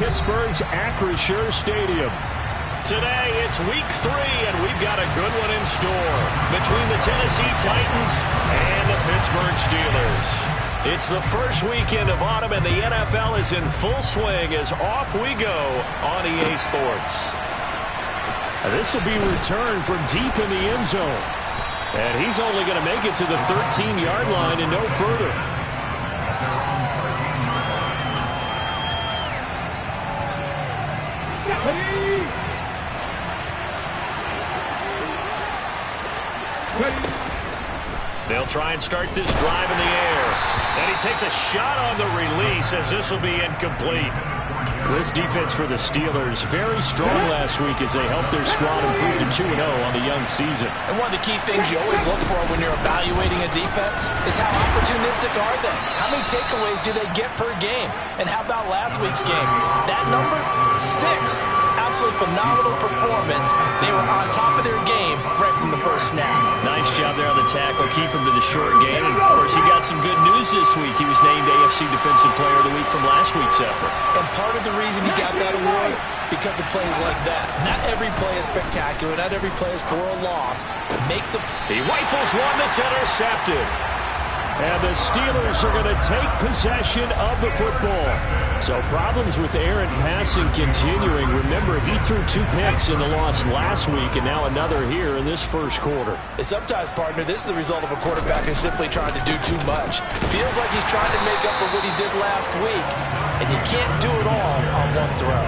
Pittsburgh's Acrisure Stadium. Today, it's week 3, and we've got a good one in store between the Tennessee Titans and the Pittsburgh Steelers. It's the first weekend of autumn, and the NFL is in full swing as off we go on EA Sports. This will be returned from deep in the end zone. And he's only going to make it to the 13-yard line and no further. They'll try and start this drive in the air. And he takes a shot on the release as this will be incomplete. This defense for the Steelers very strong last week as they helped their squad improve to 2-0 on the young season. And one of the key things you always look for when you're evaluating a defense is how opportunistic are they? How many takeaways do they get per game? And how about last week's game? That number? 6. Absolutely phenomenal performance. They were on top of their game right from the first snap. Nice job there on the tackle. Keep him to the short game. And, of course, he got some good news this week. He was named AFC Defensive Player of the Week from last week's effort. And part of the reason he got that award, because of plays like that. Not every play is spectacular. Not every play is for a loss. Make the... He rifles one that's intercepted. And the Steelers are going to take possession of the football. So problems with Aaron passing continuing. Remember, he threw 2 picks in the loss last week and now another here in this first quarter. And sometimes, partner, this is the result of a quarterback who's simply trying to do too much. Feels like he's trying to make up for what he did last week. And you can't do it all on one throw.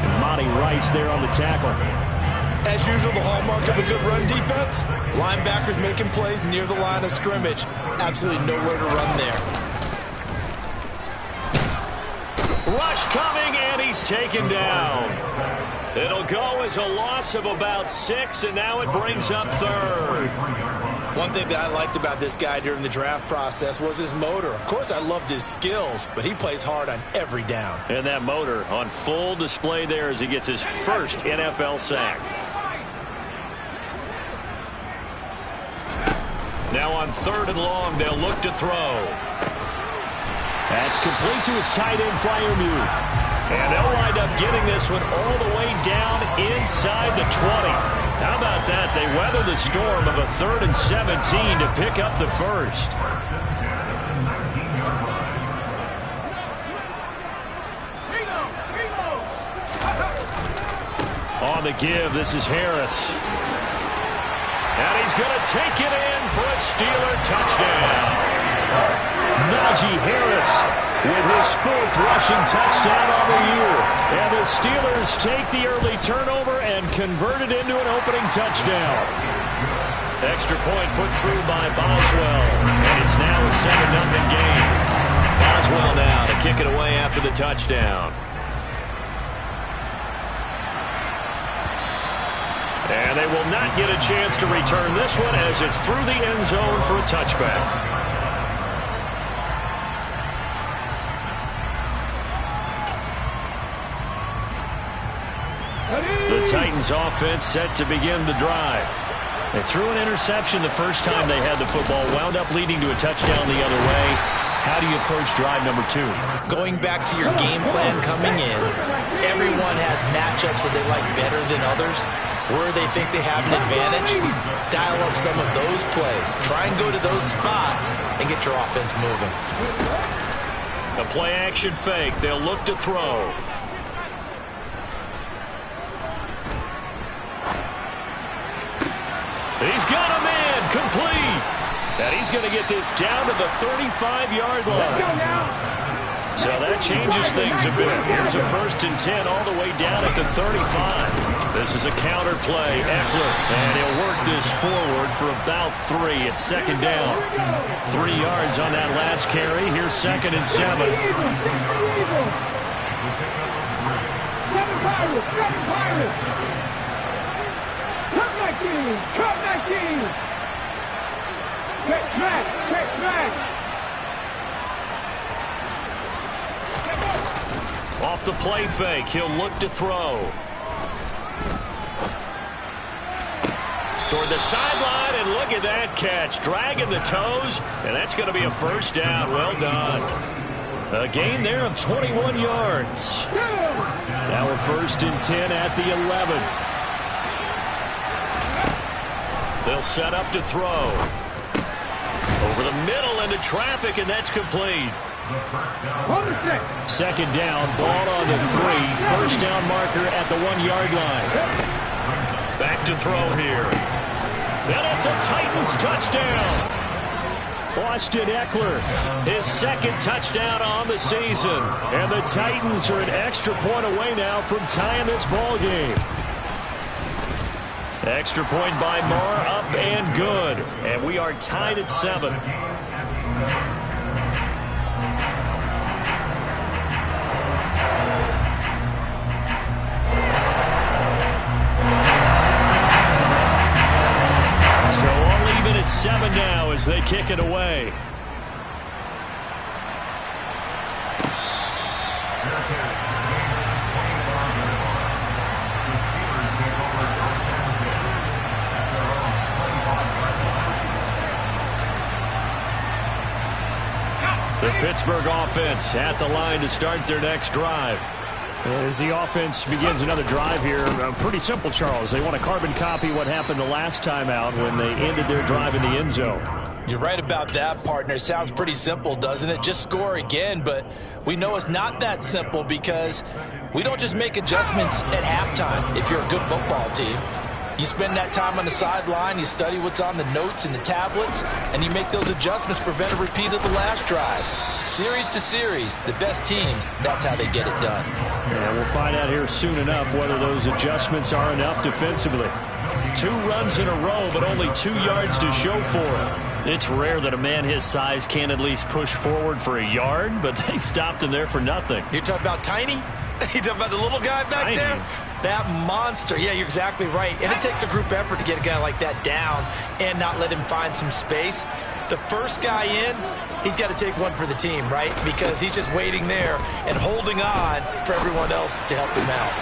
And Monty Rice there on the tackle. As usual, the hallmark of a good run defense, linebackers making plays near the line of scrimmage. Absolutely nowhere to run there. Rush coming, and he's taken down. It'll go as a loss of about 6, and now it brings up 3rd. One thing that I liked about this guy during the draft process was his motor. Of course, I loved his skills, but he plays hard on every down. And that motor on full display there as he gets his first NFL sack. Now on 3rd and long, they'll look to throw. That's complete to his tight end flyer move. And they'll wind up getting this one all the way down inside the 20. How about that? They weather the storm of a 3rd and 17 to pick up the first. On the give, this is Harris. And he's going to take it in for a Steeler touchdown. Najee Harris with his 4th rushing touchdown on the year. And the Steelers take the early turnover and convert it into an opening touchdown. Extra point put through by Boswell. And it's now a 7-0 game. Boswell now to kick it away after the touchdown. And they will not get a chance to return this one as it's through the end zone for a touchback. The Titans offense set to begin the drive. They threw an interception the first time they had the football, wound up leading to a touchdown the other way. How do you approach drive number 2? Going back to your game plan coming in, everyone has matchups that they like better than others. Where they think they have an advantage, dial up some of those plays. Try and go to those spots and get your offense moving. A play-action fake. They'll look to throw. He's got him in. Complete. And he's going to get this down to the 35-yard line. So that changes things a bit. Here's a 1st and 10 all the way down at the 35. This is a counter play. Eckler, and he'll work this forward for about 3. It's 2nd down. 3 yards on that last carry. Here's 2nd and 7. Off the play fake, he'll look to throw. Toward the sideline, and look at that catch. Dragging the toes, and that's going to be a 1st down. Well done. A gain there of 21 yards. Now a 1st and 10 at the 11. They'll set up to throw. Over the middle into traffic, and that's complete. 2nd down, ball on the 3. 1st down marker at the 1-yard line. Back to throw here. And it's a Titans touchdown. Austin Eckler, his 2nd touchdown on the season. And the Titans are an extra point away now from tying this ball game. Extra point by Moore, up and good. And we are tied at 7. So all even at 7 now as they kick it away. The Pittsburgh offense at the line to start their next drive. As the offense begins another drive here, pretty simple, Charles. They want to carbon copy what happened the last time out when they ended their drive in the end zone. You're right about that, partner. Sounds pretty simple, doesn't it? Just score again, but we know it's not that simple because we don't just make adjustments at halftime if you're a good football team. You spend that time on the sideline, you study what's on the notes and the tablets, and you make those adjustments, prevent a repeat of the last drive. Series to series, the best teams, that's how they get it done. Yeah, we'll find out here soon enough whether those adjustments are enough defensively. 2 runs in a row, but only 2 yards to show for it. It's rare that a man his size can at least push forward for a yard, but they stopped him there for nothing. You're talking about Tiny? You talking about the little guy back there? That monster. Yeah, you're exactly right. And it takes a group effort to get a guy like that down and not let him find some space. The first guy in, he's got to take one for the team, right? Because he's just waiting there and holding on for everyone else to help him out.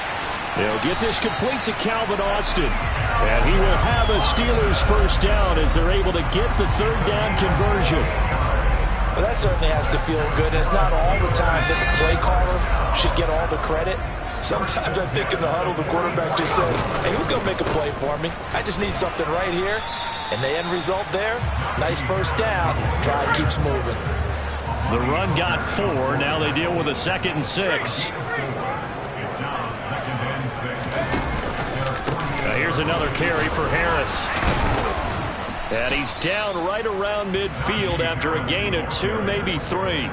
They'll get this complete to Calvin Austin. And he will have a Steelers 1st down as they're able to get the 3rd down conversion. Well, that certainly has to feel good. And it's not all the time that the play caller should get all the credit. Sometimes I think in the huddle, the quarterback just says, hey, who's going to make a play for me? I just need something right here. And the end result there, nice 1st down. Drive keeps moving. The run got 4. Now they deal with a 2nd and 6. Now here's another carry for Harris. And he's down right around midfield after a gain of 2, maybe 3.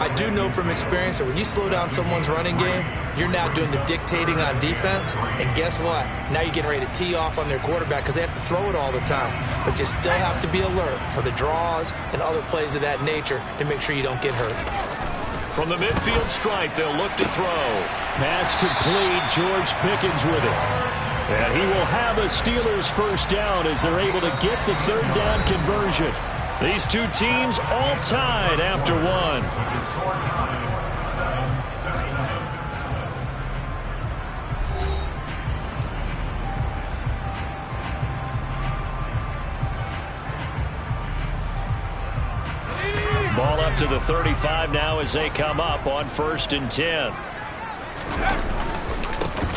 I do know from experience that when you slow down someone's running game, you're now doing the dictating on defense. And guess what? Now you're getting ready to tee off on their quarterback because they have to throw it all the time. But you still have to be alert for the draws and other plays of that nature to make sure you don't get hurt. From the midfield stripe, they'll look to throw. Pass complete. George Pickens with it. And he will have a Steelers 1st down as they're able to get the 3rd down conversion. These two teams all tied after 1. Ball up to the 35 now as they come up on 1st and 10.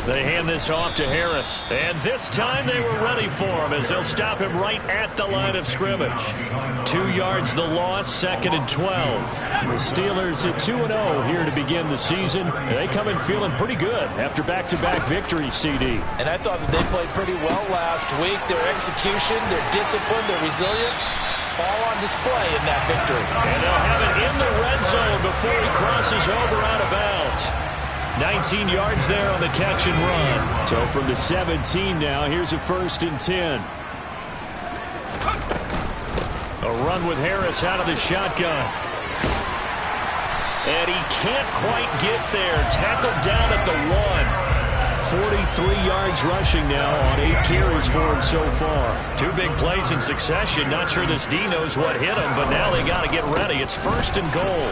They hand this off to Harris. And this time they were ready for him as they'll stop him right at the line of scrimmage. 2 yards the loss, 2nd and 12. The Steelers at 2-0 here to begin the season. They come in feeling pretty good after back-to-back victories, CD. And I thought that they played pretty well last week. Their execution, their discipline, their resilience, all on display in that victory. And they'll have it in the red zone before he crosses over out of bounds. 19 yards there on the catch and run. So from the 17 now, here's a 1st and 10. A run with Harris out of the shotgun. And he can't quite get there. Tackled down at the 1. 43 yards rushing now on 8 carries for him so far. 2 big plays in succession. Not sure this D knows what hit him, but now they got to get ready. It's 1st and goal.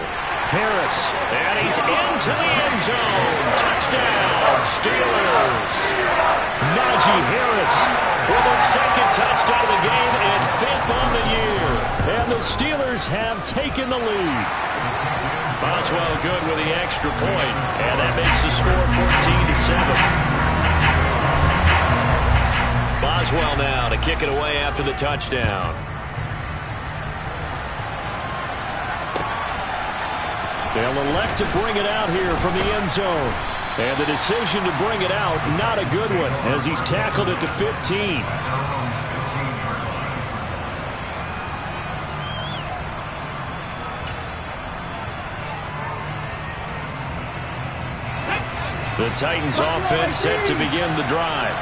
Harris, and he's into the end zone. Touchdown, Steelers. Najee Harris with a second touchdown of the game and 5th on the year. And the Steelers have taken the lead. Boswell good with the extra point, and that makes the score 14-7. Boswell now to kick it away after the touchdown. They'll elect to bring it out here from the end zone. And the decision to bring it out, not a good one, as he's tackled at the 15. The Titans offense set to begin the drive.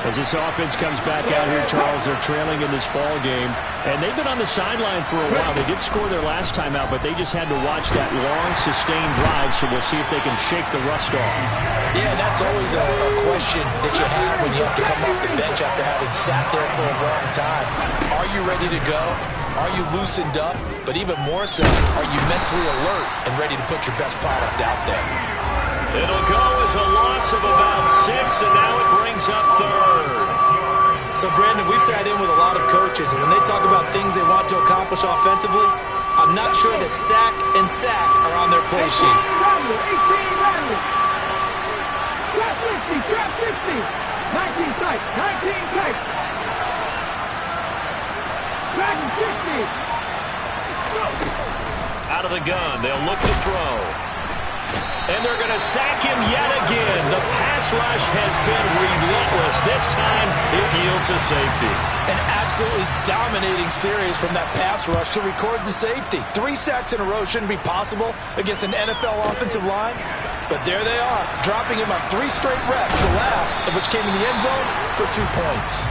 As this offense comes back out here, Charles, they're trailing in this ball game. And they've been on the sideline for a while. They did score their last time out, but they just had to watch that long, sustained drive, so we'll see if they can shake the rust off. Yeah, that's always a question that you have when you have to come off the bench after having sat there for a long time. Are you ready to go? Are you loosened up? But even more so, are you mentally alert and ready to put your best product out there? It'll go as a loss of about 6, and now it brings up 3rd. So, Brandon, we sat in with a lot of coaches, and when they talk about things they want to accomplish offensively, I'm not sure that sack and sack are on their play sheet. 19 tight, 19 tight. Back and 60. Out of the gun, they'll look to throw. And they're going to sack him yet again. The pass rush has been relentless. This time, it yields a safety. An absolutely dominating series from that pass rush to record the safety. 3 sacks in a row shouldn't be possible against an NFL offensive line. But there they are, dropping him on 3 straight reps, the last of which came in the end zone for 2 points.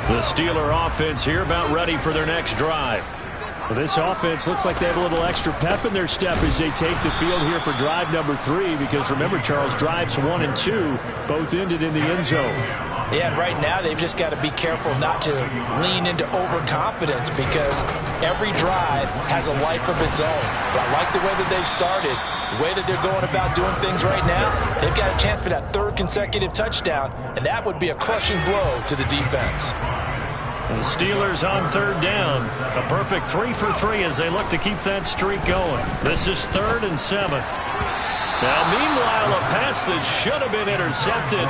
The Steeler offense here about ready for their next drive. Well, this offense looks like they have a little extra pep in their step as they take the field here for drive number 3, because remember, Charles, drives 1 and 2 both ended in the end zone. Yeah, and right now they've just got to be careful not to lean into overconfidence, because every drive has a life of its own. But I like the way that they've started, the way that they're going about doing things right now. They've got a chance for that 3rd consecutive touchdown, and that would be a crushing blow to the defense. The Steelers on 3rd down. A perfect 3 for 3 as they look to keep that streak going. This is 3rd and 7. Now, meanwhile, a pass that should have been intercepted,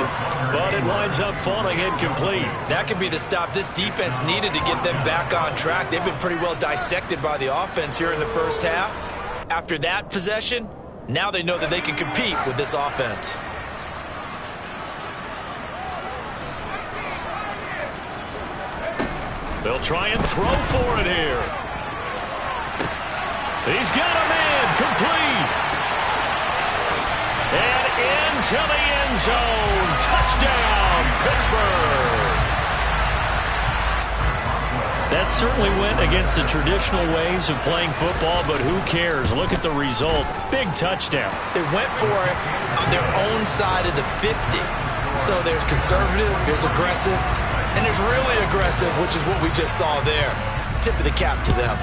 but it winds up falling incomplete. That could be the stop this defense needed to get them back on track. They've been pretty well dissected by the offense here in the first half. After that possession, now they know that they can compete with this offense. They'll try and throw for it here. He's got a man, complete. And into the end zone. Touchdown, Pittsburgh. That certainly went against the traditional ways of playing football, but who cares? Look at the result. Big touchdown. They went for it on their own side of the 50. So there's conservative, there's aggressive, and there's really aggressive, which is what we just saw there. Tip of the cap to them.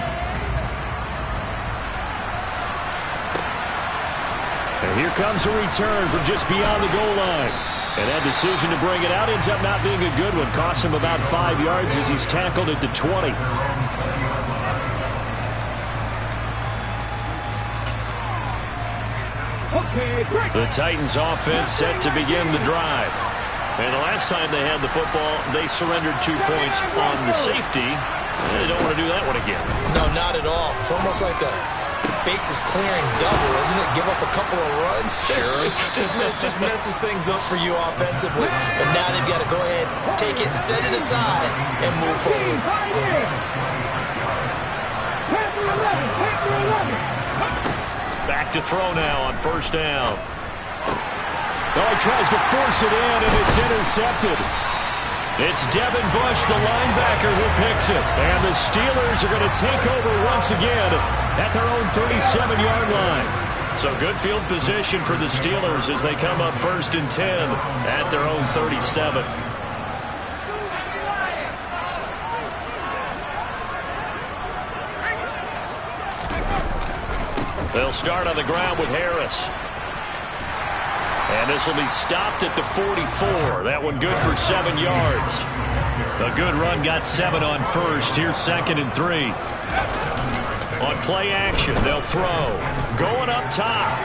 And here comes a return from just beyond the goal line. And that decision to bring it out ends up not being a good one. Costs him about 5 yards as he's tackled at the 20. The Titans offense set to begin the drive. And the last time they had the football, they surrendered 2 points on the safety. They don't want to do that one again. No, not at all. It's almost like a bases clearing double, isn't it? Give up a couple of runs. Sure. just messes things up for you offensively. But now they've got to go ahead, take it, set it aside, and move forward. Back to throw now on 1st down. Oh, he tries to force it in, and it's intercepted. It's Devin Bush, the linebacker, who picks it. And the Steelers are going to take over once again at their own 37-yard line. So good field position for the Steelers as they come up 1st and 10 at their own 37. They'll start on the ground with Harris. And this will be stopped at the 44. That one good for 7 yards. A good run got 7 on first. Here's 2nd and 3. On play action, they'll throw. Going up top.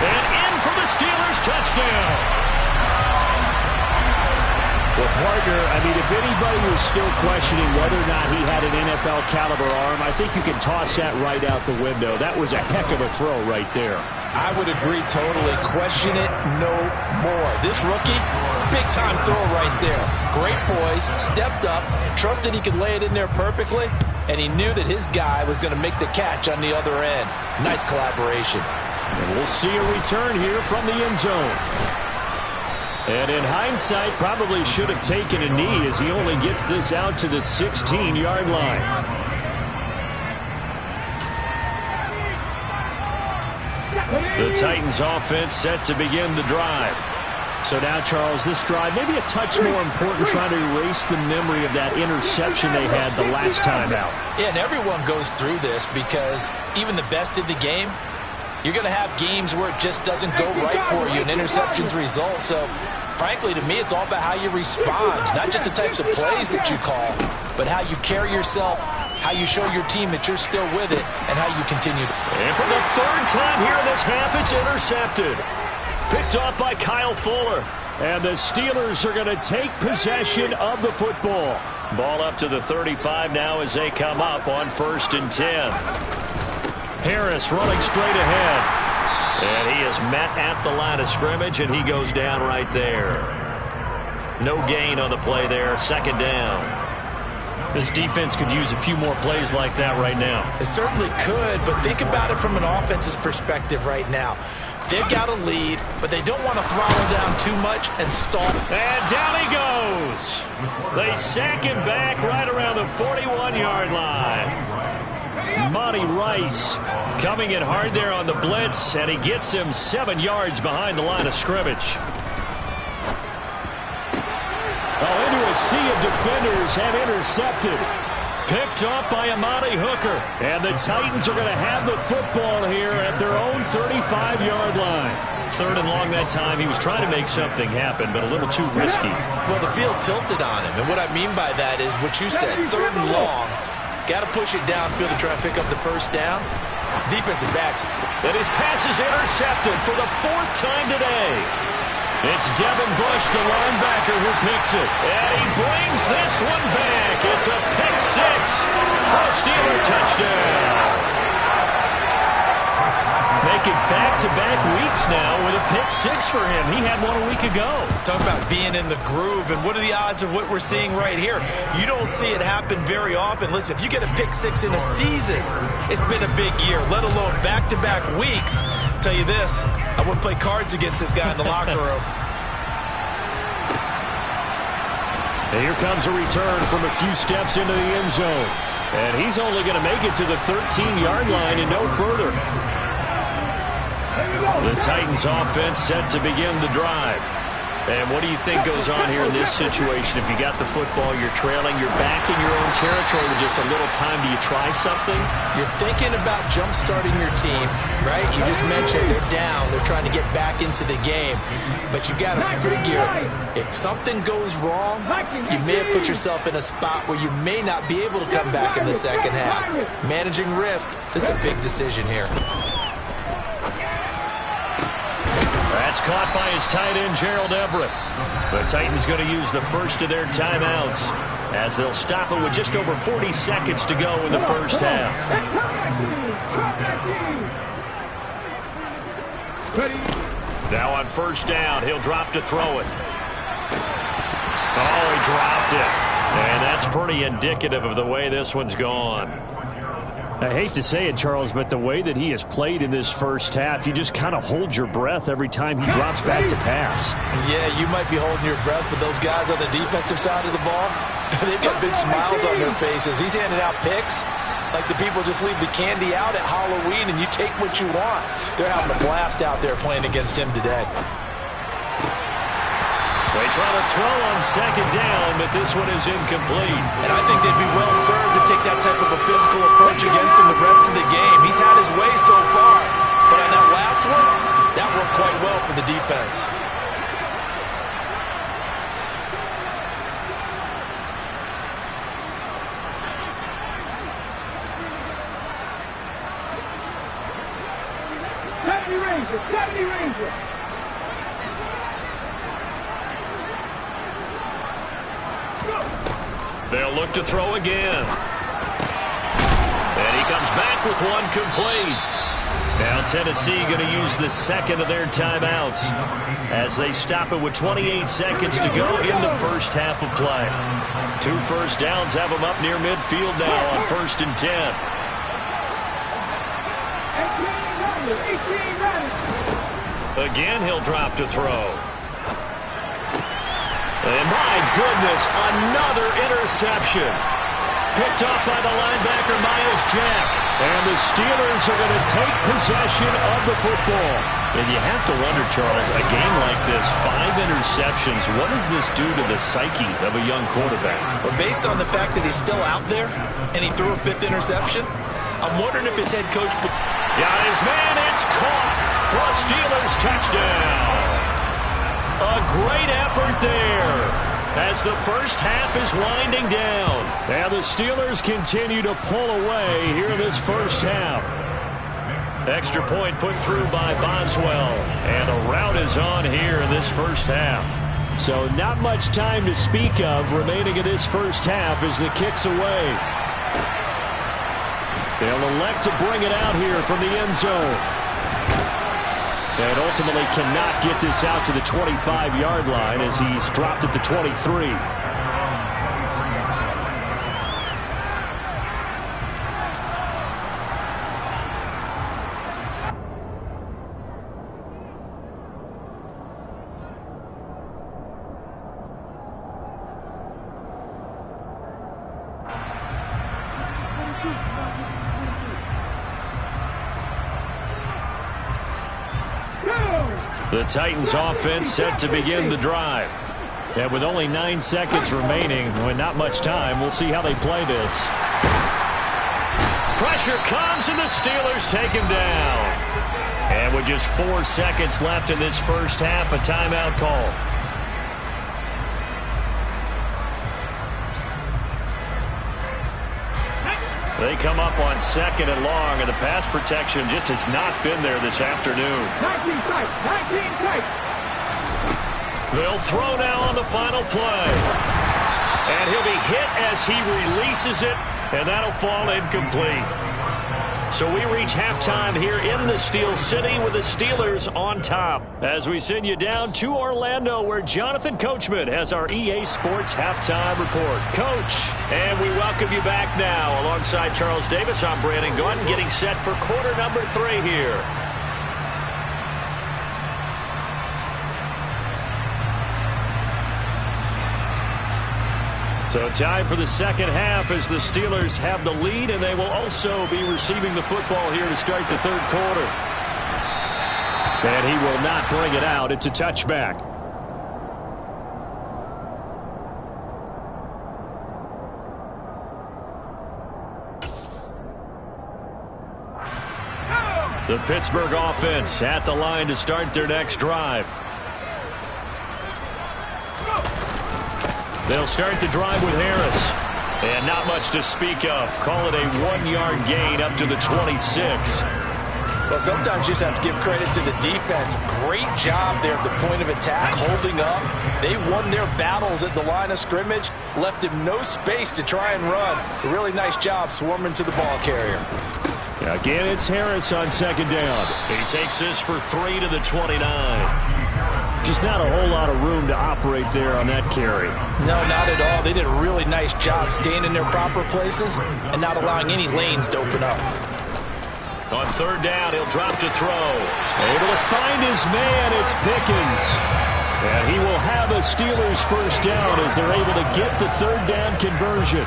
And in for the Steelers, touchdown. Well, partner, I mean, if anybody was still questioning whether or not he had an NFL caliber arm, I think you can toss that right out the window. That was a heck of a throw right there. I would agree totally. Question it no more. This rookie, big-time throw right there. Great poise, stepped up, trusted he could lay it in there perfectly, and he knew that his guy was going to make the catch on the other end. Nice collaboration. And we'll see a return here from the end zone. And in hindsight, probably should have taken a knee as he only gets this out to the 16-yard line. The Titans offense set to begin the drive. So now, Charles, this drive maybe a touch more important, trying to erase the memory of that interception they had the last time out. Yeah, and everyone goes through this because even the best in the game, you're going to have games where it just doesn't go right for you, and interceptions result. So, frankly, to me, it's all about how you respond, not just the types of plays that you call, but how you carry yourself, how you show your team that you're still with it, and how you continue. And for the 3rd time here in this half, it's intercepted. Picked off by Kyle Fuller. And the Steelers are going to take possession of the football. Ball up to the 35 now as they come up on 1st and 10. Harris running straight ahead. And he is met at the line of scrimmage, and he goes down right there. No gain on the play there. 2nd down. This defense could use a few more plays like that right now. It certainly could, but think about it from an offense's perspective right now. They've got a lead, but they don't want to throttle down too much and stall. And down he goes. They sack him back right around the 41-yard line. Monty Rice coming in hard there on the blitz, and he gets him 7 yards behind the line of scrimmage. Oh, into a sea of defenders and intercepted. Picked off by Amani Hooker. And the Titans are going to have the football here at their own 35-yard line. 3rd and long that time. He was trying to make something happen, but a little too risky. Well, the field tilted on him, and what I mean by that is what you said, 3rd and long. Got to push it downfield to try and pick up the 1st down. Defensive backs. And his pass is intercepted for the 4th time today. It's Devin Bush, the linebacker, who picks it. And he brings this one back. It's a pick 6 for a Steeler touchdown. Making back-to-back weeks now with a pick 6 for him. He had one a week ago. Talk about being in the groove, and what are the odds of what we're seeing right here? You don't see it happen very often. Listen, if you get a pick 6 in a season, it's been a big year, let alone back-to-back weeks. I'll tell you this, I wouldn't play cards against this guy in the locker room. And here comes a return from a few steps into the end zone. And he's only going to make it to the 13-yard line and no further. The Titans offense set to begin the drive. And what do you think goes on here in this situation? If you got the football, you're trailing, you're back in your own territory with just a little time. Do you try something? You're thinking about jump-starting your team, right? You just mentioned they're down. They're trying to get back into the game. But you got to figure, if something goes wrong, you may have put yourself in a spot where you may not be able to come back in the 2nd half. Managing risk, this is a big decision here. That's caught by his tight end, Gerald Everett. The Titans going to use the first of their timeouts as they'll stop it with just over 40 seconds to go in the 1st half. Now on 1st down, he'll drop to throw it. Oh, he dropped it. And that's pretty indicative of the way this one's gone. I hate to say it, Charles, but the way that he has played in this 1st half, you just kind of hold your breath every time he drops back to pass. Yeah, you might be holding your breath, but those guys on the defensive side of the ball, they've got big smiles on their faces. He's handing out picks like the people just leave the candy out at Halloween and you take what you want. They're having a blast out there playing against him today. They They try to throw on second down, but this one is incomplete. And I think they'd be well served to take that type of a physical approach against him the rest of the game. He's had his way so far, but on that last one, that worked quite well for the defense. Ranger. They'll look to throw again. And he comes back with one complete. Now Tennessee going to use the second of their timeouts as they stop it with 28 seconds to go in the first half of play. 2 first downs have them up near midfield now on 1st and 10. Again, he'll drop to throw. And my goodness, another interception. Picked off by the linebacker, Miles Jack. And the Steelers are going to take possession of the football. And you have to wonder, Charles, a game like this, 5 interceptions, what does this do to the psyche of a young quarterback? Well, based on the fact that he's still out there and he threw a 5th interception, I'm wondering if his head coach... Yeah, his man, it's caught for a Steelers touchdown. A great effort there as the first half is winding down. And the Steelers continue to pull away here in this first half. Extra point put through by Boswell. And a rout is on here in this first half. So not much time to speak of remaining in this first half as the kick's away. They'll elect to bring it out here from the end zone. And ultimately cannot get this out to the 25-yard line as he's dropped at the 23. The Titans offense set to begin the drive. And with only 9 seconds remaining, with not much time, we'll see how they play this. Pressure comes and the Steelers take him down. And with just 4 seconds left in this first half, a timeout call. They come up on 2nd and long, and the pass protection just has not been there this afternoon. 19 tight, 19 tight. They'll throw now on the final play. And he'll be hit as he releases it, and that'll fall incomplete. So we reach halftime here in the Steel City with the Steelers on top as we send you down to Orlando where Jonathan Coachman has our EA Sports Halftime Report. Coach, and we welcome you back now. Alongside Charles Davis, I'm Brandon Gunn getting set for quarter number 3 here. So time for the second half as the Steelers have the lead, and they will also be receiving the football here to start the 3rd quarter. And he will not bring it out. It's a touchback. The Pittsburgh offense at the line to start their next drive. They'll start the drive with Harris. And not much to speak of. Call it a 1-yard gain up to the 26. Well, sometimes you just have to give credit to the defense. Great job there at the point of attack, holding up. They won their battles at the line of scrimmage, left him no space to try and run. A really nice job swarming to the ball carrier. Again, it's Harris on 2nd down. He takes this for 3 to the 29. Just not a whole lot of room to operate there on that carry. No, not at all. They did a really nice job staying in their proper places and not allowing any lanes to open up. On 3rd down, he'll drop to throw. Able to find his man, it's Pickens. And he will have a Steelers first down as they're able to get the 3rd down conversion.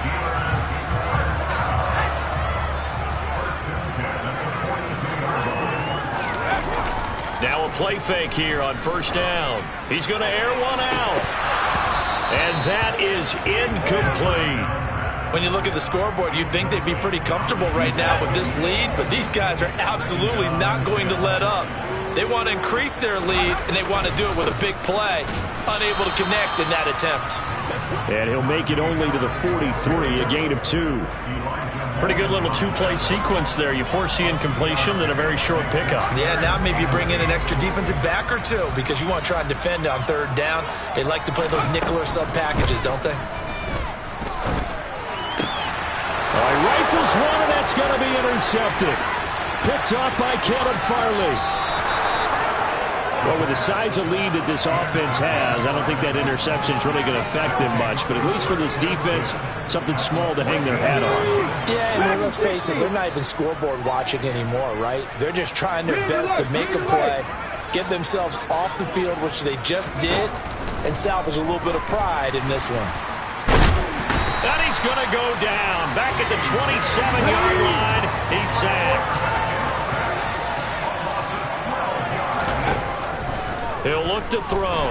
Now a play fake here on 1st down. He's going to air one out. And that is incomplete. When you look at the scoreboard, you'd think they'd be pretty comfortable right now with this lead, but these guys are absolutely not going to let up. They want to increase their lead, and they want to do it with a big play. Unable to connect in that attempt. And he'll make it only to the 43, a gain of 2. Pretty good little two-play sequence there. You force the incompletion, then a very short pickup. Yeah, now maybe you bring in an extra defensive back or two because you want to try and defend on third down. They like to play those nickel or sub packages, don't they? He rifles one, and that's going to be intercepted. Picked off by Caleb Farley. Well, with the size of lead that this offense has, I don't think that interception is really going to affect them much. But at least for this defense, something small to hang their hat on. Yeah, I mean, let's face it, they're not even scoreboard watching anymore, right? They're just trying their best to make a play, get themselves off the field, which they just did, and salvage a little bit of pride in this one. And he's going to go down. Back at the 27-yard line, he's sacked. He'll look to throw.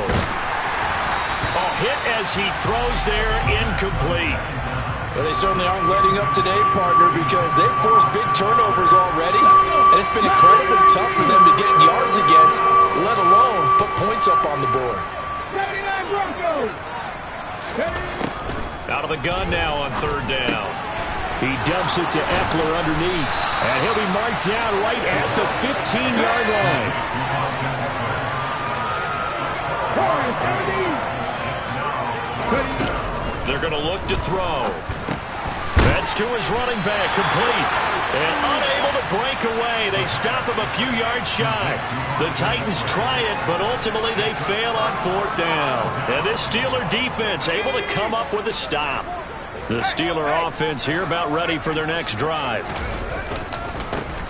Hit as he throws there, incomplete. Well, they certainly aren't letting up today, partner, because they've forced big turnovers already, and it's been incredibly tough for them to get yards against, let alone put points up on the board. Out of the gun now on third down. He dumps it to Eckler underneath, and he'll be marked down right at the 15-yard line. They're going to look to throw. That's to his running back, complete. And unable to break away. They stop him a few yards shy. The Titans try it, but ultimately they fail on fourth down. And this Steeler defense able to come up with a stop. The Steeler offense here about ready for their next drive.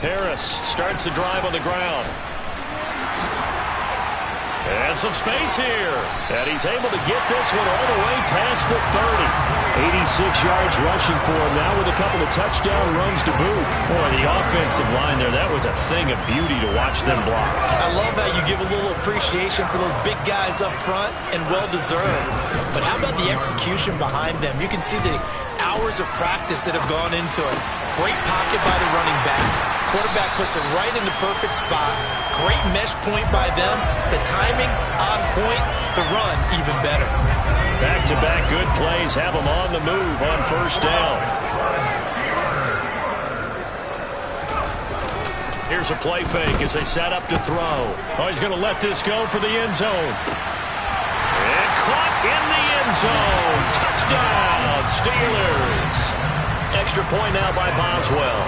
Harris starts the drive on the ground. And some space here. And he's able to get this one all the way past the 30. 86 yards rushing for him now with a couple of touchdown runs to boot. Boy, the offensive line there, that was a thing of beauty to watch them block. I love how you give a little appreciation for those big guys up front, and well-deserved. But how about the execution behind them? You can see the hours of practice that have gone into it. Great pocket by the running back. Quarterback puts it right in the perfect spot. Great mesh point by them. The timing on point. The run even better. Back-to-back good plays have them on the move on first down. Here's a play fake as they set up to throw. Oh, he's going to let this go for the end zone. And caught in the end zone. Touchdown, Steelers. Extra point now by Boswell.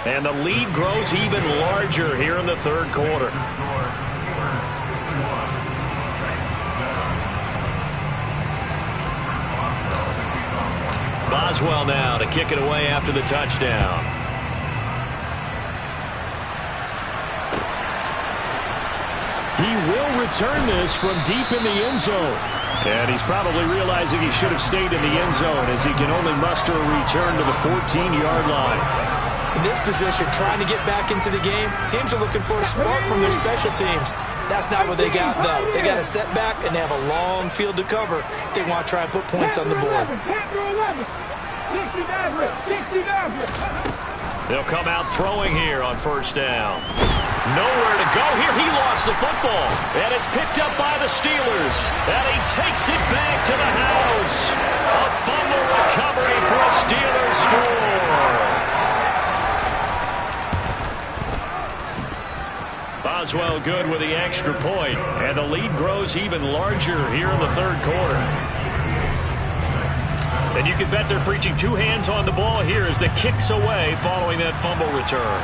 And the lead grows even larger here in the third quarter. Boswell now to kick it away after the touchdown. He will return this from deep in the end zone. And he's probably realizing he should have stayed in the end zone as he can only muster a return to the 14-yard line. In this position, trying to get back into the game, teams are looking for a spark from their special teams. That's not what they got, though. They got a setback, and they have a long field to cover if they want to try and put points on the board. They'll come out throwing here on first down. Nowhere to go here. He lost the football. And it's picked up by the Steelers. And he takes it back to the house. A fumble recovery for a Steelers score. Boswell good with the extra point, and the lead grows even larger here in the third quarter. And you can bet they're preaching two hands on the ball here as the kicks away following that fumble return.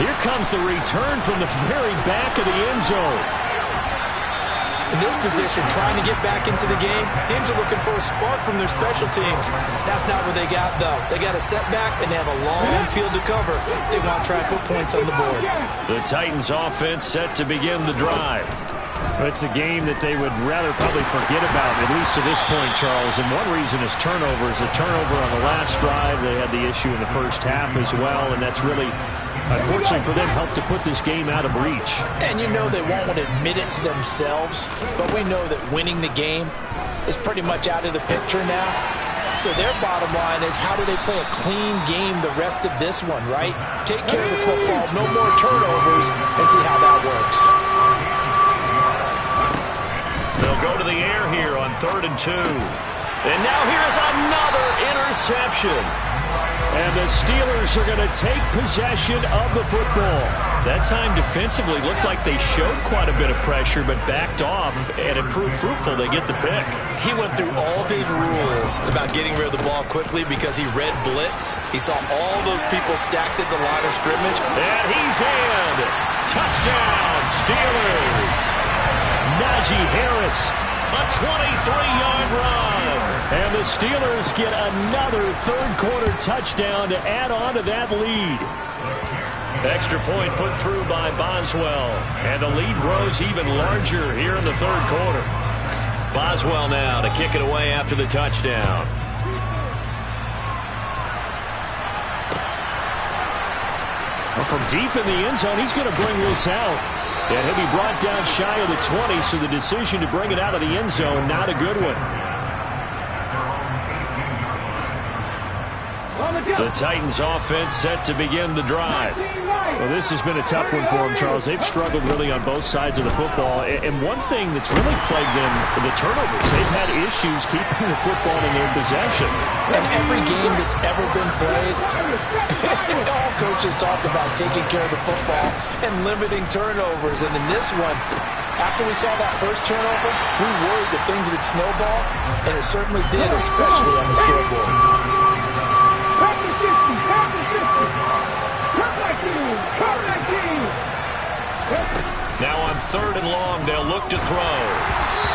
Here comes the return from the very back of the end zone. In this position, trying to get back into the game, teams are looking for a spark from their special teams. That's not what they got, though. They got a setback, and they have a long field to cover if they want to try and put points on the board. The Titans offense set to begin the drive. It's a game that they would rather probably forget about, at least to this point, Charles. And one reason is turnovers. A turnover on the last drive. They had the issue in the first half as well, and that's really unfortunately for them, helped to put this game out of reach. And you know they won't want to admit it to themselves, but we know that winning the game is pretty much out of the picture now. So their bottom line is, how do they play a clean game the rest of this one, right? Take care of the football, no more turnovers, and see how that works. They'll go to the air here on 3rd and 2. And now here's another interception. And the Steelers are going to take possession of the football. That time defensively looked like they showed quite a bit of pressure, but backed off, and it proved fruitful. They get the pick. He went through all of his rules about getting rid of the ball quickly because he read blitz. He saw all those people stacked at the line of scrimmage. And he's in. Touchdown, Steelers. Najee Harris. A 23-yard run. And the Steelers get another third-quarter touchdown to add on to that lead. Extra point put through by Boswell. And the lead grows even larger here in the third quarter. Boswell now to kick it away after the touchdown. Well, from deep in the end zone, he's going to bring this out. And he'll be brought down shy of the 20, so the decision to bring it out of the end zone, not a good one. The Titans offense set to begin the drive. Well, this has been a tough one for them, Charles. They've struggled really on both sides of the football. And one thing that's really plagued them, the turnovers. They've had issues keeping the football in their possession. In every game that's ever been played, all coaches talk about taking care of the football and limiting turnovers. And in this one, after we saw that first turnover, we worried that things would snowball, and it certainly did, especially on the scoreboard. Now on 3rd and long, they'll look to throw.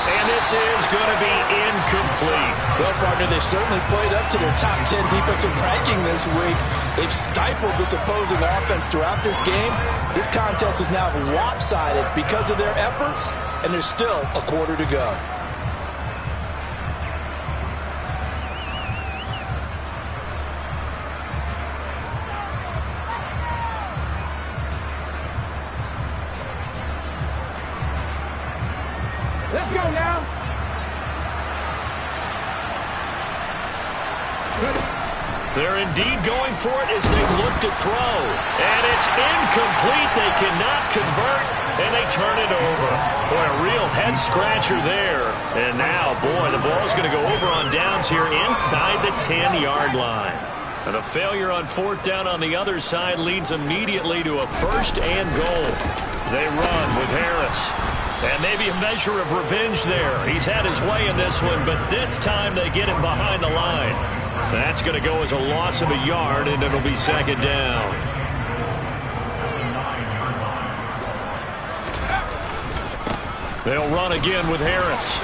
And this is going to be incomplete. Well, partner, they've certainly played up to their top 10 defensive ranking this week. They've stifled this opposing offense throughout this game. This contest is now lopsided because of their efforts, and there's still a quarter to go. Let's go now. They're indeed going for it as they look to throw. And it's incomplete. They cannot convert, and they turn it over. Boy, a real head-scratcher there. And now, boy, the ball's going to go over on downs here inside the 10-yard line. And a failure on 4th down on the other side leads immediately to a 1st and goal. They run with Harris. And maybe a measure of revenge there. He's had his way in this one, but this time they get him behind the line. That's going to go as a loss of a yard, and it'll be 2nd down. They'll run again with Harris.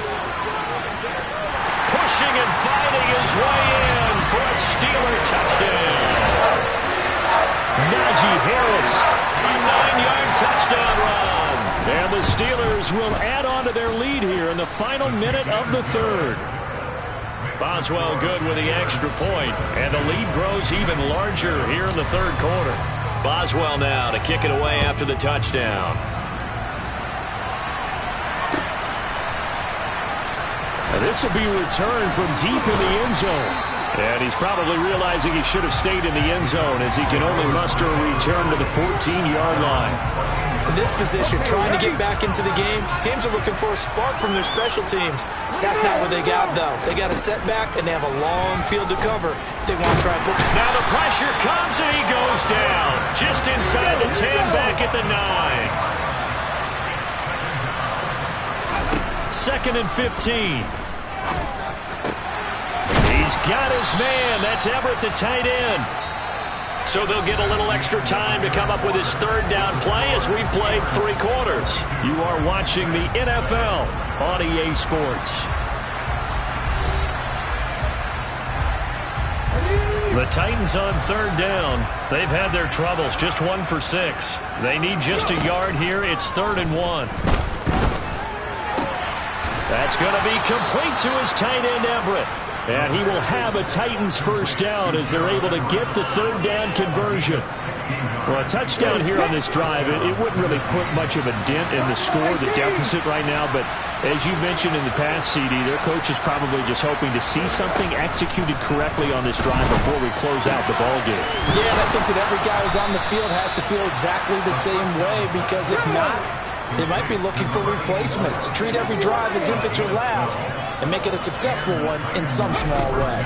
Pushing and fighting his way in for a Steeler touchdown. Najee Harris. A 9-yard touchdown run. And the Steelers will add on to their lead here in the final minute of the 3rd. Boswell good with the extra point, and the lead grows even larger here in the 3rd quarter. Boswell now to kick it away after the touchdown. And this will be returned from deep in the end zone. And he's probably realizing he should have stayed in the end zone as he can only muster a return to the 14-yard line. In this position, trying to get back into the game, teams are looking for a spark from their special teams. That's not what they got, though. They got a setback, and they have a long field to cover if they want to try and put... Now the pressure comes, and he goes down. Just inside the 10, back at the 9. 2nd and 15. He's got his man. That's Everett, the tight end. So they'll get a little extra time to come up with his 3rd down play as we played 3 quarters. You are watching the NFL on EA Sports. The Titans on 3rd down. They've had their troubles, just 1 for 6. They need just a yard here. It's 3rd and 1. That's going to be complete to his tight end, Everett. And he will have a Titans 1st down as they're able to get the 3rd down conversion. Well, a touchdown here on this drive, it wouldn't really put much of a dent in the score, the deficit right now. But as you mentioned in the past, CD, their coach is probably just hoping to see something executed correctly on this drive before we close out the ball game. Yeah, and I think that every guy who's on the field has to feel exactly the same way, because if not, they might be looking for replacements. Treat every drive as if it's your last and make it a successful one in some small way.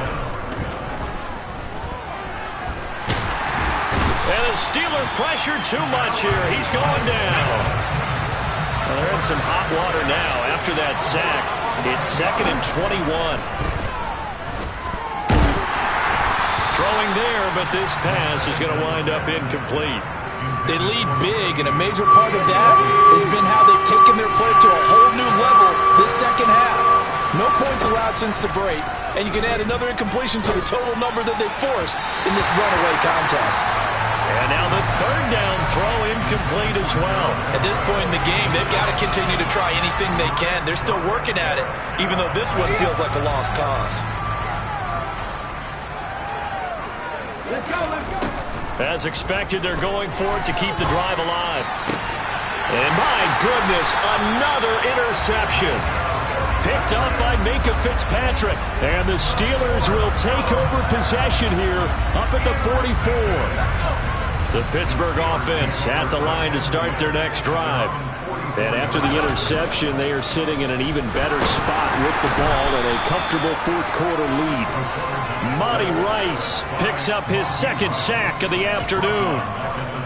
And the Steeler pressure too much here. He's going down. Well, they're in some hot water now after that sack. It's 2nd and 21. Throwing there, but this pass is going to wind up incomplete. They lead big, and a major part of that has been how they've taken their play to a whole new level this second half. No points allowed since the break, and you can add another incompletion to the total number that they forced in this runaway contest. And now the 3rd down throw incomplete as well. At this point in the game, they've got to continue to try anything they can. They're still working at it, even though this one feels like a lost cause. Let's go, let's go. As expected, they're going for it to keep the drive alive. And my goodness, another interception. Picked up by Minka Fitzpatrick. And the Steelers will take over possession here up at the 44. The Pittsburgh offense at the line to start their next drive. And after the interception, they are sitting in an even better spot with the ball and a comfortable 4th quarter lead. Monty Rice picks up his 2nd sack of the afternoon.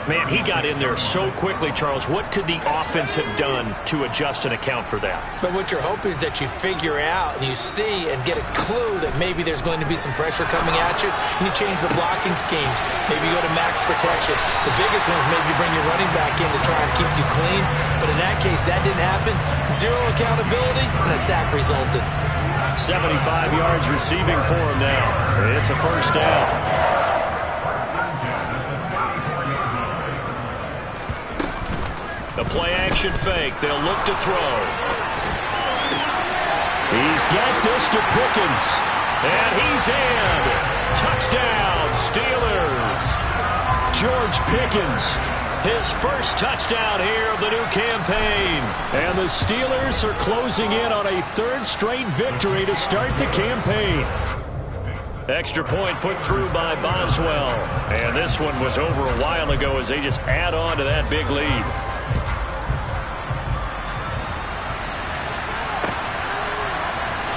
Man, he got in there so quickly, Charles. What could the offense have done to adjust and account for that? But what you're hoping is that you figure out and you see and get a clue that maybe there's going to be some pressure coming at you, and you change the blocking schemes. Maybe you go to max protection. The biggest one is maybe you bring your running back in to try and keep you clean. But in that case, that didn't happen. 0 accountability, and a sack resulted. 75 yards receiving for him now. It's a 1st down. The play-action fake. They'll look to throw. He's got this to Pickens. And he's in. Touchdown, Steelers. George Pickens. His first touchdown here of the new campaign. And the Steelers are closing in on a 3rd straight victory to start the campaign. Extra point put through by Boswell. And this one was over a while ago as they just add on to that big lead.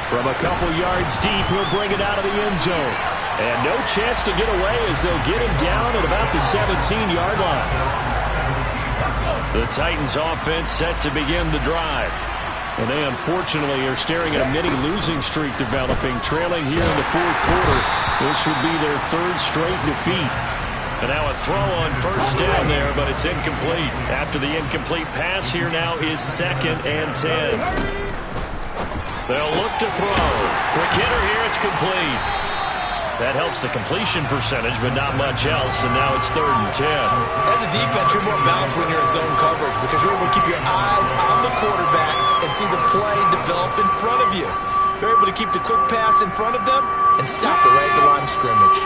From a couple yards deep, he'll bring it out of the end zone. And no chance to get away as they'll get him down at about the 17-yard line. The Titans offense set to begin the drive. And they unfortunately are staring at a mini losing streak developing, trailing here in the 4th quarter. This would be their 3rd straight defeat. And now a throw on 1st down there, but it's incomplete. After the incomplete pass, here now is 2nd and 10. They'll look to throw. Quick hitter here, it's complete. That helps the completion percentage, but not much else, and now it's 3rd and 10. As a defense, you're more balanced when you're in zone coverage because you're able to keep your eyes on the quarterback and see the play develop in front of you. They're able to keep the quick pass in front of them and stop it right at the line of scrimmage.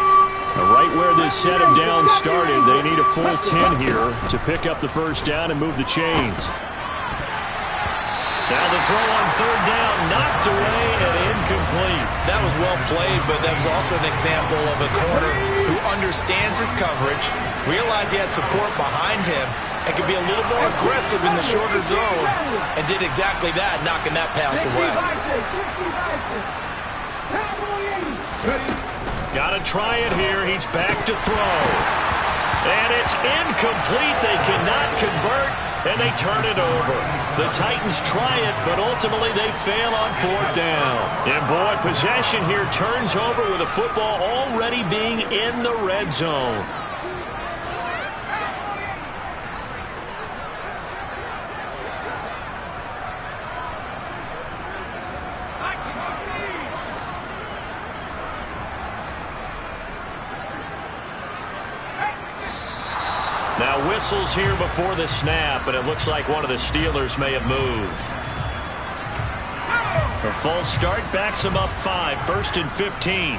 Right where this set him down started, they need a full 10 here to pick up the 1st down and move the chains. Now the throw on 3rd down, knocked away and incomplete. That was well played, but that was also an example of a corner who understands his coverage, realized he had support behind him, and could be a little more aggressive in the shorter zone, and did exactly that, knocking that pass away. Got to try it here. He's back to throw. And it's incomplete. They cannot convert, and they turn it over. The Titans try it, but ultimately they fail on 4th down. And boy, possession here turns over with the football already being in the red zone. Now whistles here before the snap, and it looks like one of the Steelers may have moved. A false start backs them up 5, 1st and 15.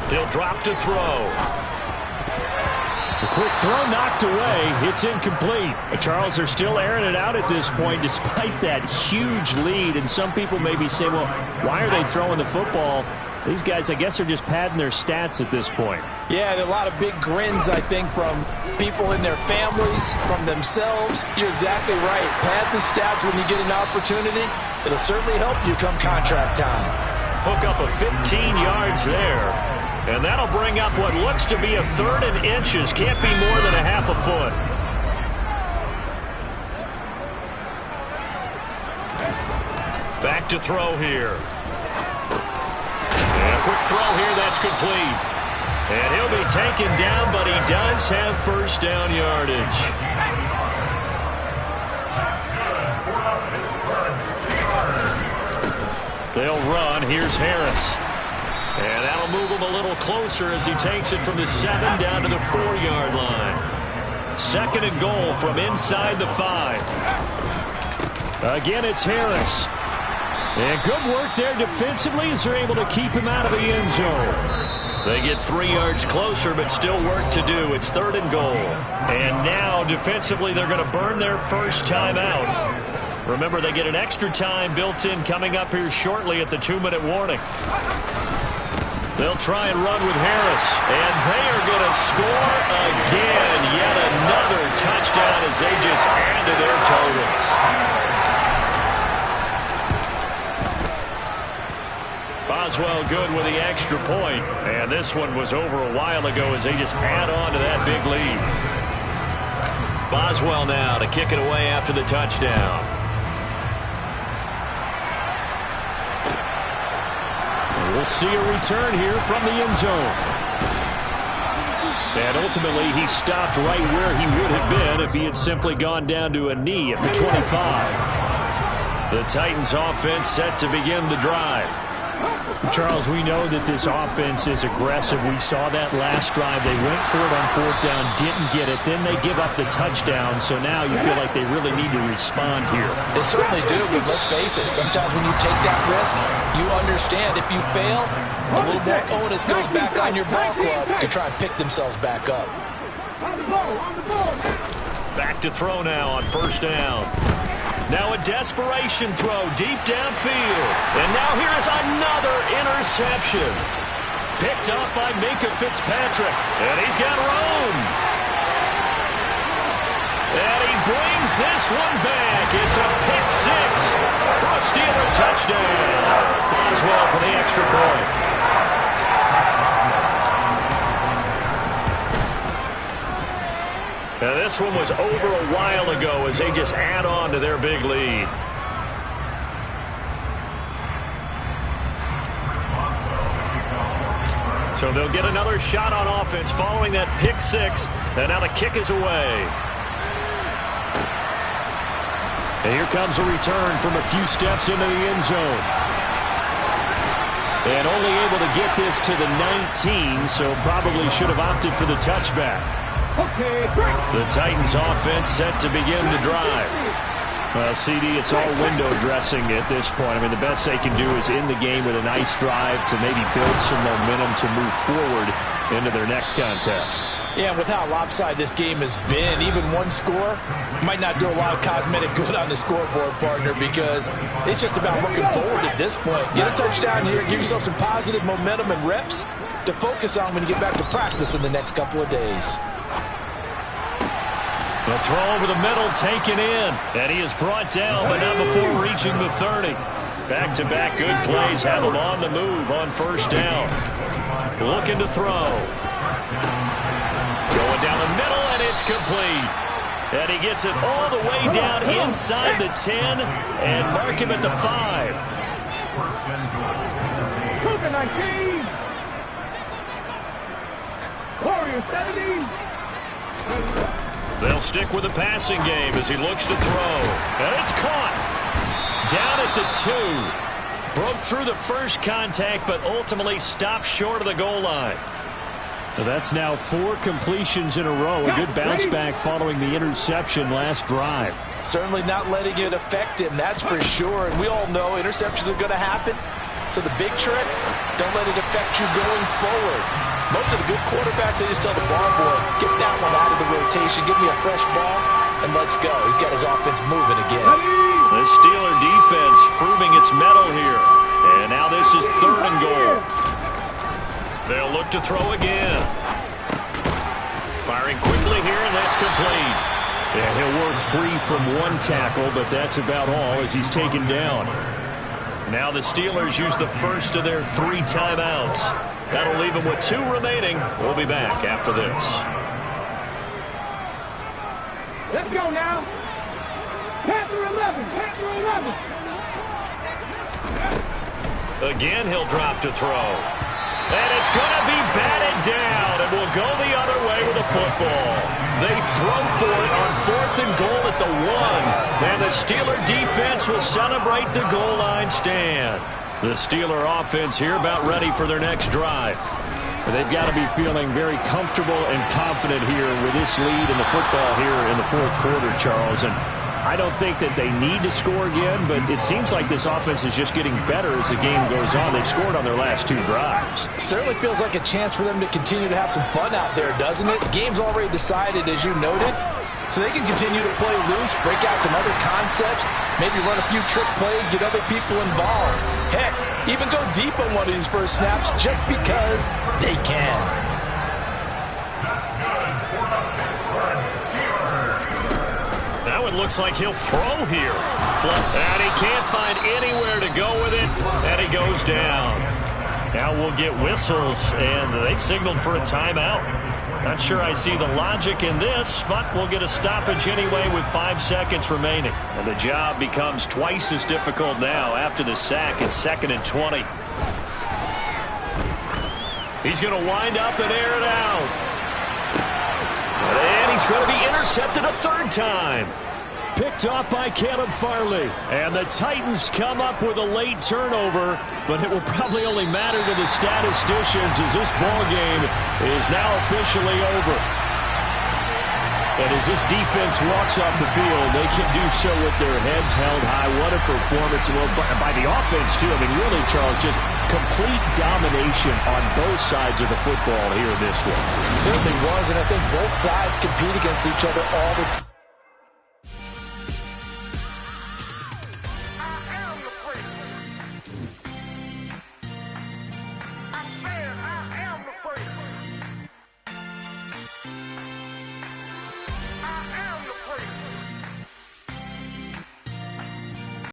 He'll drop to throw. The quick throw knocked away. It's incomplete. But Charles, they're still airing it out at this point despite that huge lead. And some people may be saying, well, why are they throwing the football? These guys, I guess, are just padding their stats at this point. Yeah, there are a lot of big grins, I think, from people in their families, from themselves. You're exactly right. Pad the stats when you get an opportunity. It'll certainly help you come contract time. Hook up a 15 yards there. And that'll bring up what looks to be a 3rd and inches. Can't be more than a half a foot. Back to throw here. And a quick throw here, that's complete. And he'll be taken down, but he does have first down yardage. They'll run. Here's Harris. And that'll move him a little closer as he takes it from the 7 down to the 4-yard line. 2nd and goal from inside the 5. Again, it's Harris. And good work there defensively as they're able to keep him out of the end zone. They get 3 yards closer, but still work to do. It's 3rd and goal. And now, defensively, they're going to burn their first time out. Remember, they get an extra time built in coming up here shortly at the 2-minute warning. They'll try and run with Harris. And they are going to score again. Yet another touchdown as they just add to their totals. Boswell good with the extra point. And this one was over a while ago as they just add on to that big lead. Boswell now to kick it away after the touchdown. We'll see a return here from the end zone. And ultimately, he stopped right where he would have been if he had simply gone down to a knee at the 25. The Titans offense set to begin the drive. Charles, we know that this offense is aggressive. We saw that last drive. They went for it on 4th down, didn't get it. Then they give up the touchdown. So now you feel like they really need to respond here. They certainly do, but let's face it. Sometimes when you take that risk, you understand if you fail, a little more onus goes back on your ball club to try and pick themselves back up. Back to throw now on 1st down. Now a desperation throw deep downfield. And now here is another interception. Picked up by Minkah Fitzpatrick. And he's got room. And he brings this one back. It's a pick 6 for a Steeler touchdown. Boswell for the extra point. Now this one was over a while ago as they just add on to their big lead. So they'll get another shot on offense following that pick 6. And now the kick is away. And here comes a return from a few steps into the end zone. And only able to get this to the 19, so probably should have opted for the touchback. The Titans offense set to begin the drive. CD, it's all window dressing at this point. I mean, the best they can do is in the game with a nice drive to maybe build some momentum to move forward into their next contest. Yeah, with how lopsided this game has been, even one score might not do a lot of cosmetic good on the scoreboard, partner, because it's just about looking forward at this point. Get a touchdown here, give yourself some positive momentum and reps to focus on when you get back to practice in the next couple of days. The throw over the middle taken in. And he is brought down, but not before reaching the 30. Back-to-back good plays have him on the move on 1st down. Looking to throw. Going down the middle, and it's complete. And he gets it all the way down inside the 10 and mark him at the 5. Cougar 19. Warrior 70. They'll stick with the passing game as he looks to throw. And it's caught. Down at the 2. Broke through the first contact, but ultimately stopped short of the goal line. Well, that's now 4 completions in a row. A good bounce back following the interception last drive. Certainly not letting it affect him, that's for sure. And we all know interceptions are going to happen. So the big trick, Don't let it affect you going forward. Most of the good quarterbacks, they just tell the ball boy, get that one out of the rotation, give me a fresh ball, and let's go. He's got his offense moving again. The Steeler defense proving its mettle here. And now this is 3rd and goal. They'll look to throw again. Firing quickly here, and that's complete. Yeah, he'll work free from one tackle, but that's about all as he's taken down. Now the Steelers use the first of their 3 timeouts. That'll leave them with 2 remaining. We'll be back after this. Let's go now. Panther 11. Panther 11. Again, he'll drop to throw. And it's going to be batted down, and will go the other way with the football. They throw for it on 4th and goal at the 1. And the Steeler defense will celebrate the goal line stand. The Steeler offense here about ready for their next drive. They've got to be feeling very comfortable and confident here with this lead in the football here in the 4th quarter, Charles. And I don't think that they need to score again, but it seems like this offense is just getting better as the game goes on. They've scored on their last 2 drives. Certainly feels like a chance for them to continue to have some fun out there, doesn't it? The game's already decided, as you noted, so they can continue to play loose, break out some other concepts, maybe run a few trick plays, get other people involved. Heck, even go deep on one of these first snaps just because they can. Now it looks like he'll throw here. And he can't find anywhere to go with it, and he goes down. Now we'll get whistles, and they've signaled for a timeout. Not sure I see the logic in this, but we'll get a stoppage anyway with 5 seconds remaining. And the job becomes twice as difficult now after the sack. It's 2nd and 20. He's going to wind up and air it out. And he's going to be intercepted a 3rd time. Picked off by Caleb Farley. And the Titans come up with a late turnover, but it will probably only matter to the statisticians as this ball game is now officially over. And as this defense walks off the field, they can do so with their heads held high. What a performance by the offense, too. I mean, really, Charles, just complete domination on both sides of the football here in this one. It certainly was, and I think both sides compete against each other all the time.